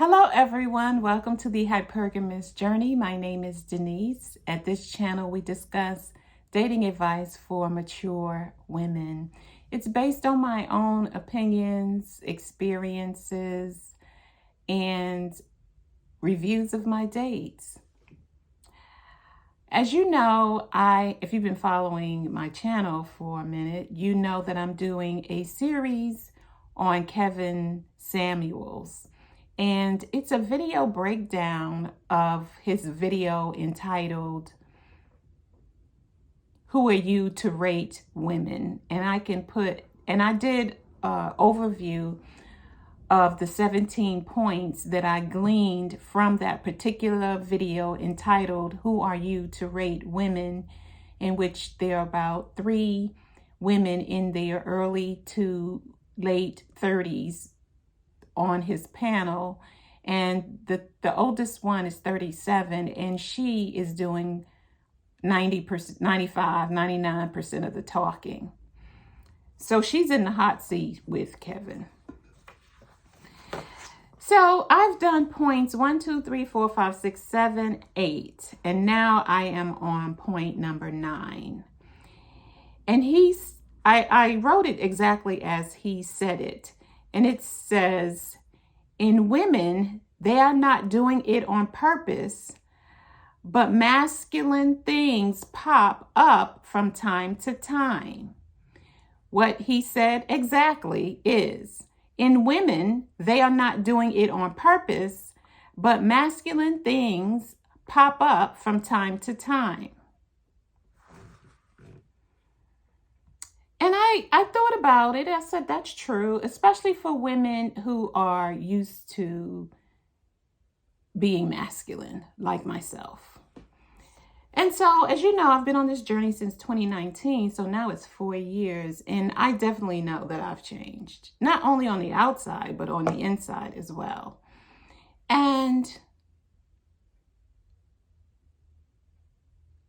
Hello everyone, welcome to the Hypergamous Journey. My name is Denise. At this channel we discuss dating advice for mature women. It's based on my own opinions, experiences, and reviews of my dates. As you know, if you've been following my channel for a minute, you know that I'm doing a series on Kevin Samuels. And it's a video breakdown of his video entitled, "Who Are You to Rate Women?" And I did an overview of the 17 points that I gleaned from that particular video entitled, "Who Are You to Rate Women?" in which there are about 3 women in their early to late 30s on his panel, and the oldest one is 37, and she is doing 90%, 95, 99% of the talking. So she's in the hot seat with Kevin. So I've done points 1, 2, 3, 4, 5, 6, 7, 8, and now I am on point number 9. And I wrote it exactly as he said it. And it says, in women, they are not doing it on purpose, but masculine things pop up from time to time. What he said exactly is, in women, they are not doing it on purpose, but masculine things pop up from time to time. And I thought about it. I said, that's true, especially for women who are used to being masculine, like myself. And so, as you know, I've been on this journey since 2019. So now it's 4 years. And I definitely know that I've changed, not only on the outside, but on the inside as well. And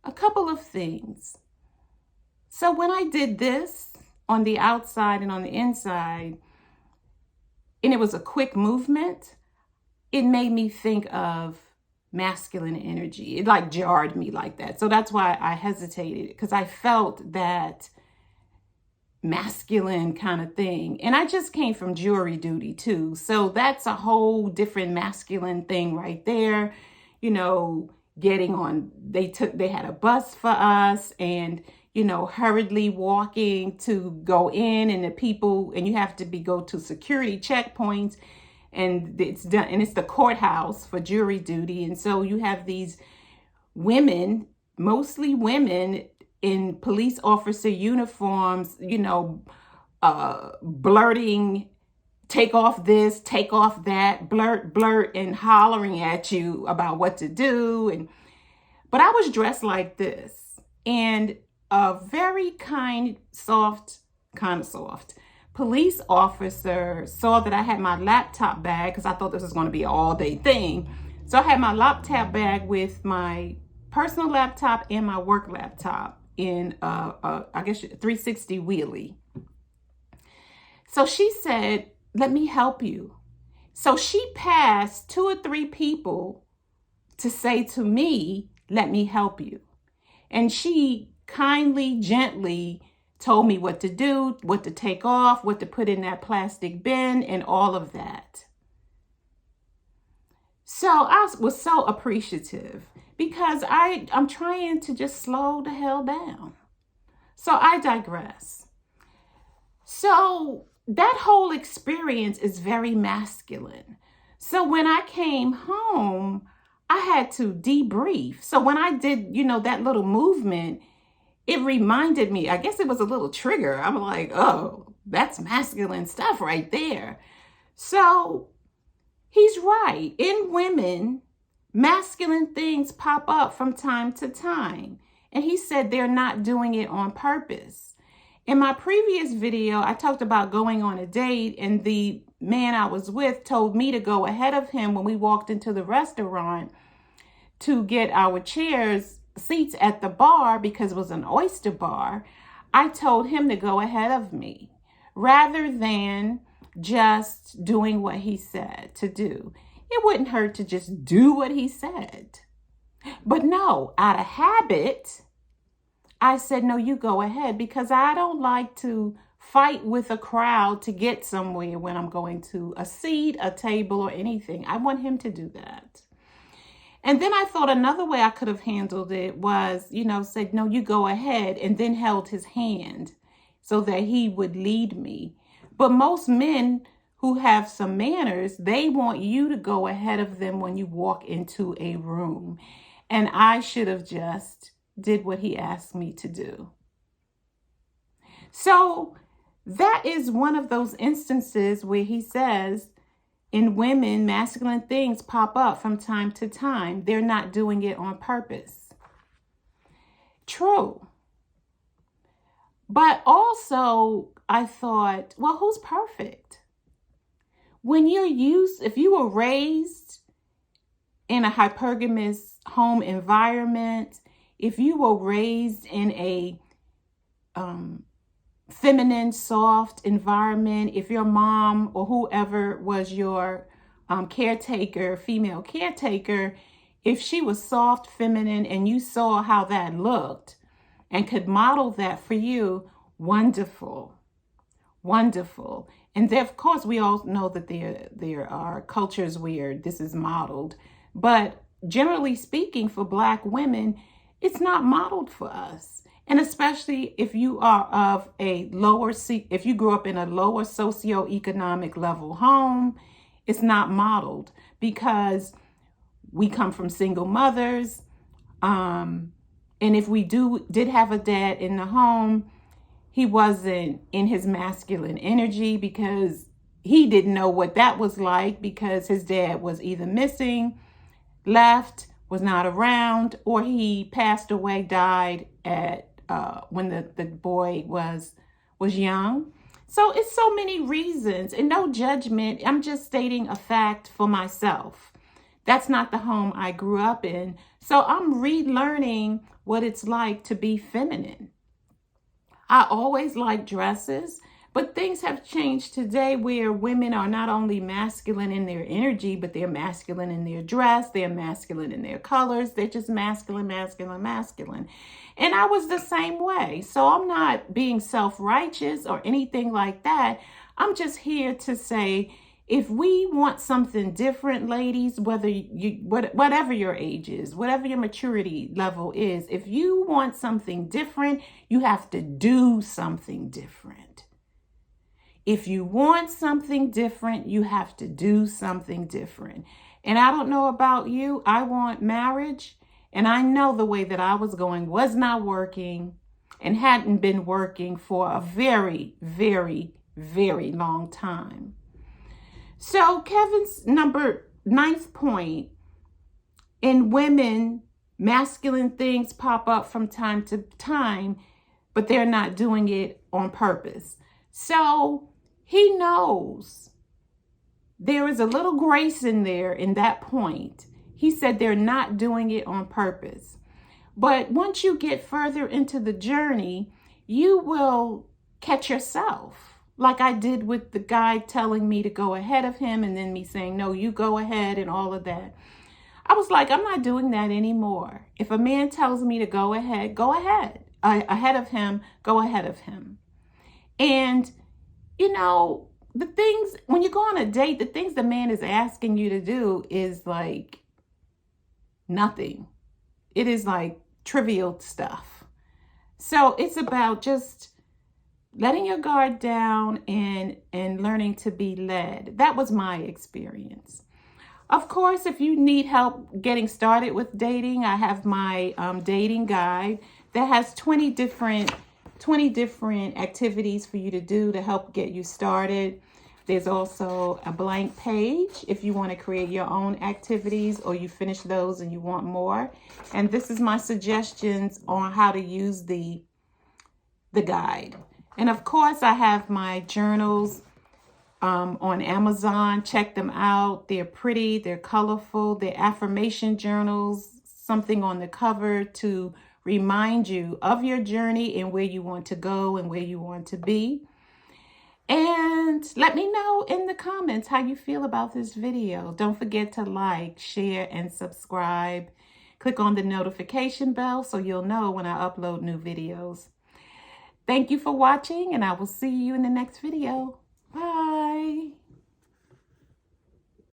a couple of things. So when I did this on the outside and on the inside, and it was a quick movement, it made me think of masculine energy. It like jarred me like that. So that's why I hesitated, because I felt that masculine kind of thing. And I just came from jury duty too. So that's a whole different masculine thing right there. You know, getting on, they had a bus for us, and hurriedly walking to go in, and the people, and you have to go to security checkpoints, and it's done, and it's the courthouse for jury duty. And so you have these women, mostly women in police officer uniforms, blurting, take off this, take off that, blurt, and hollering at you about what to do. But I was dressed like this, and a very kind of soft police officer saw that I had my laptop bag, because I thought this was going to be an all-day thing. So I had my laptop bag with my personal laptop and my work laptop in I guess 360 wheelie. So she said, "Let me help you." So she passed 2 or 3 people to say to me, "Let me help you." And she kindly, gently told me what to do, what to take off, what to put in that plastic bin, and all of that. So I was so appreciative, because I'm trying to just slow the hell down. So I digress. So that whole experience is very masculine. So when I came home, I had to debrief. So when I did, that little movement, it reminded me, I guess it was a little trigger. I'm like, oh, that's masculine stuff right there. So he's right. In women, masculine things pop up from time to time. And he said they're not doing it on purpose. In my previous video, I talked about going on a date, and the man I was with told me to go ahead of him when we walked into the restaurant to get our seats at the bar, because it was an oyster bar. I told him to go ahead of me rather than just doing what he said to do. it wouldn't hurt to just do what he said. But no, out of habit, I said, no, you go ahead, because I don't like to fight with a crowd to get somewhere when I'm going to a seat, a table, or anything. I want him to do that. And then I thought another way I could have handled it was, said, no, you go ahead, and then held his hand so that he would lead me. But most men who have some manners, they want you to go ahead of them when you walk into a room. And I should have just did what he asked me to do. So that is one of those instances where he says, in women, masculine things pop up from time to time. They're not doing it on purpose. True. But also, I thought, well, who's perfect? If you were raised in a hypergamous home environment, if you were raised in a feminine, soft environment, if your mom or whoever was your caretaker, female caretaker, if she was soft, feminine, and you saw how that looked and could model that for you, wonderful, wonderful. And then, of course, we all know that there are cultures where this is modeled, but generally speaking, for Black women, it's not modeled for us. And especially if you are of if you grew up in a lower socioeconomic level home, it's not modeled, because we come from single mothers. And if we did have a dad in the home, he wasn't in his masculine energy, because he didn't know what that was like, because his dad was either missing, left, was not around, or he passed away, died at when the boy was young. So it's so many reasons, and no judgment. I'm just stating a fact for myself. That's not the home I grew up in. So I'm relearning what it's like to be feminine. I always liked dresses, but things have changed today where women are not only masculine in their energy, but they're masculine in their dress, they're masculine in their colors, they're just masculine, masculine, masculine. And I was the same way. So I'm not being self-righteous or anything like that. I'm just here to say, if we want something different, ladies, whatever your age is, whatever your maturity level is, if you want something different, you have to do something different. If you want something different, you have to do something different. And I don't know about you, I want marriage. And I know the way that I was going was not working and hadn't been working for a very, very, very long time. So Kevin's ninth point, in women, masculine things pop up from time to time, but they're not doing it on purpose. So he knows there is a little grace in there in that point. He said they're not doing it on purpose. But once you get further into the journey, you will catch yourself. Like I did with the guy telling me to go ahead of him and then me saying, no, you go ahead and all of that. I was like, I'm not doing that anymore. If a man tells me to go ahead, go ahead. Ahead of him, go ahead of him. And, the things, when you go on a date, the things the man is asking you to do is like nothing. It is like trivial stuff. So it's about just letting your guard down and learning to be led. That was my experience. Of course, if you need help getting started with dating, I have my dating guide that has 20 different activities for you to do to help get you started. There's also a blank page if you want to create your own activities or you finish those and you want more. And this is my suggestions on how to use the guide. And of course, I have my journals on Amazon. Check them out. They're pretty, they're colorful, they're affirmation journals, something on the cover to remind you of your journey and where you want to go and where you want to be. And let me know in the comments how you feel about this video. Don't forget to like, share, and subscribe. Click on the notification bell so you'll know when I upload new videos. Thank you for watching, and I will see you in the next video. Bye.